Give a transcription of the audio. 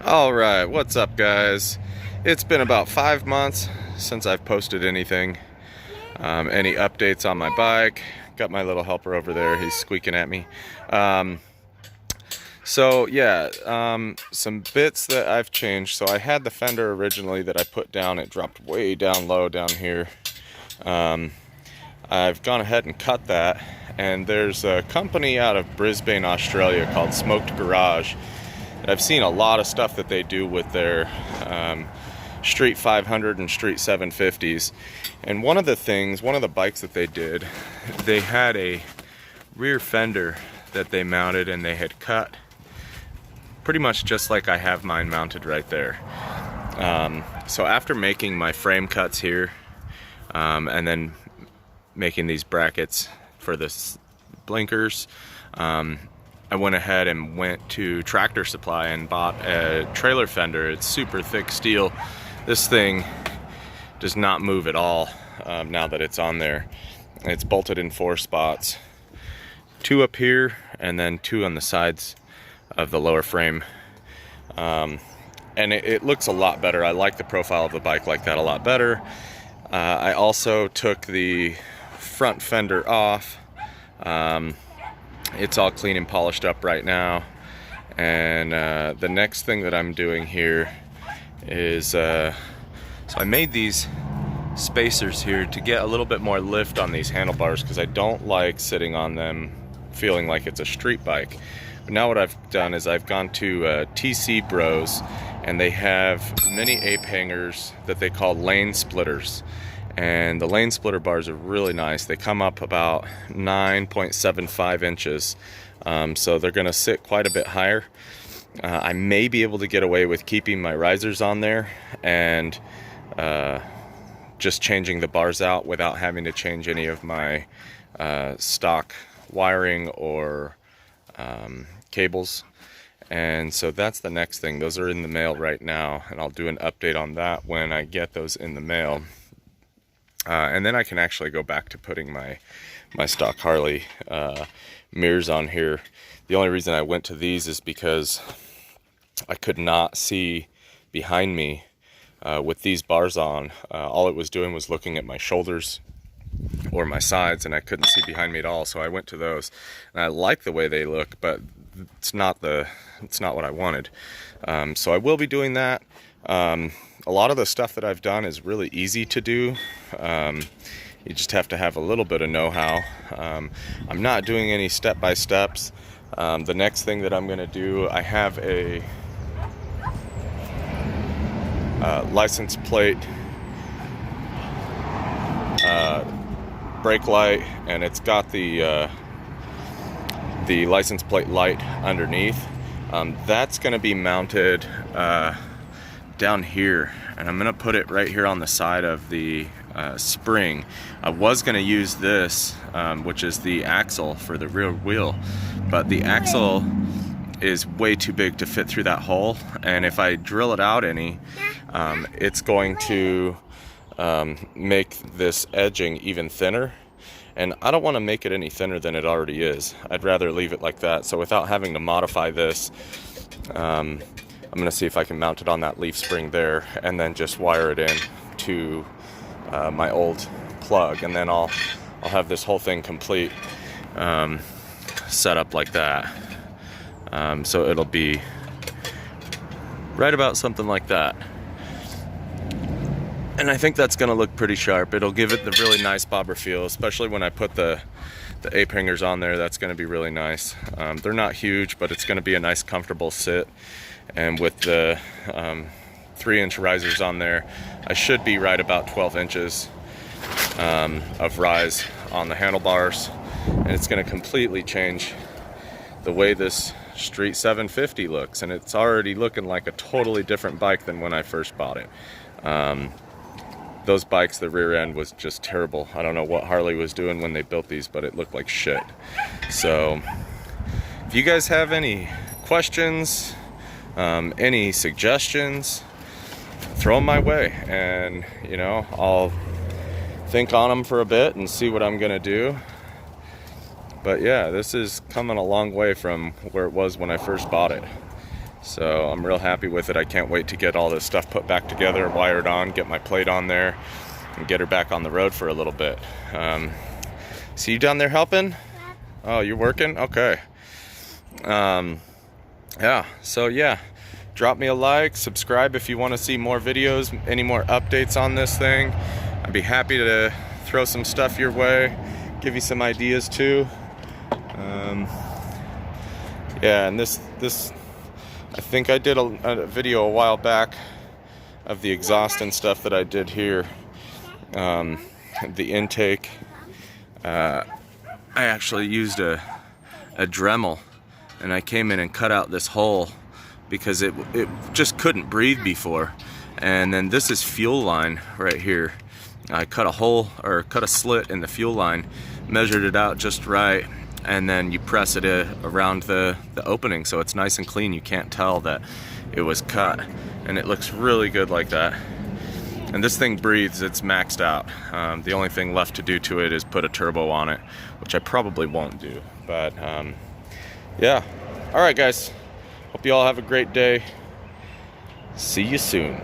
All right, what's up, guys? It's been about 5 months since I've posted anything, any updates on my bike. Got my little helper over there, he's squeaking at me. Some bits that I've changed. So I had the fender originally that I put down. It dropped way down low down here. I've gone ahead and cut that, and there's a company out of Brisbane, Australia called Smoked Garage. I've seen a lot of stuff that they do with their Street 500 and Street 750s. And one of the bikes that they did, they had a rear fender that they mounted, and they had cut pretty much just like I have mine mounted right there. So after making my frame cuts here, and then making these brackets for the blinkers, I went ahead and went to Tractor Supply and bought a trailer fender. It's super thick steel. This thing does not move at all now that it's on there. It's bolted in 4 spots, 2 up here and then 2 on the sides of the lower frame. And it looks a lot better. I like the profile of the bike like that a lot better. I also took the front fender off. It's all clean and polished up right now. And the next thing that I'm doing here is, so I made these spacers here to get a little bit more lift on these handlebars, because I don't like sitting on them feeling like it's a street bike. But now what I've done is I've gone to TC Bros, and they have mini ape hangers that they call lane splitters. And the lane splitter bars are really nice. They come up about 9.75 inches. So they're gonna sit quite a bit higher. I may be able to get away with keeping my risers on there and just changing the bars out without having to change any of my stock wiring or cables. And so that's the next thing. Those are in the mail right now, and I'll do an update on that when I get those in the mail. And then I can actually go back to putting my stock Harley mirrors on here. The only reason I went to these is because I could not see behind me with these bars on. All it was doing was looking at my shoulders or my sides, and I couldn't see behind me at all. So I went to those, and I like the way they look, but it's not what I wanted. So I will be doing that. A lot of the stuff that I've done is really easy to do. You just have to have a little bit of know-how. I'm not doing any step-by-steps. The next thing that I'm going to do, I have a license plate brake light, and it's got the license plate light underneath. That's going to be mounted down here, and I'm gonna put it right here on the side of the spring. I was gonna use this, which is the axle for the rear wheel, but the axle is way too big to fit through that hole, and if I drill it out any, it's going to make this edging even thinner, and I don't want to make it any thinner than it already is. I'd rather leave it like that. So without having to modify this, I'm gonna see if I can mount it on that leaf spring there, and then just wire it in to my old plug, and then I'll have this whole thing complete, set up like that. So it'll be right about something like that. And I think that's gonna look pretty sharp. It'll give it the really nice bobber feel, especially when I put the ape hangers on there. That's gonna be really nice. They're not huge, but it's gonna be a nice comfortable sit. And with the 3-inch risers on there, I should be right about 12 inches of rise on the handlebars, and it's going to completely change the way this Street 750 looks, and it's already looking like a totally different bike than when I first bought it. Those bikes, the rear end was just terrible. I don't know what Harley was doing when they built these, but it looked like shit. So if you guys have any questions, any suggestions, throw them my way, and I'll think on them for a bit and see what I'm gonna do. But yeah, this is coming a long way from where it was when I first bought it. So I'm real happy with it. I can't wait to get all this stuff put back together, wired on, get my plate on there, and get her back on the road for a little bit. See you down there helping? Oh, you're working? Okay. Yeah, so yeah, drop me a like, subscribe if you want to see more videos, any more updates on this thing. I'd be happy to throw some stuff your way, give you some ideas too. Yeah, and this I think I did a video a while back of the exhaust and stuff that I did here. The intake, I actually used a Dremel, and I came in and cut out this hole because it just couldn't breathe before. And then this is fuel line right here. I cut a hole, or cut a slit in the fuel line, measured it out just right, and then you press it around the opening so it's nice and clean. You can't tell that it was cut, and it looks really good like that. And this thing breathes, it's maxed out. The only thing left to do to it is put a turbo on it, which I probably won't do. But yeah, all right guys, hope you all have a great day. See you soon.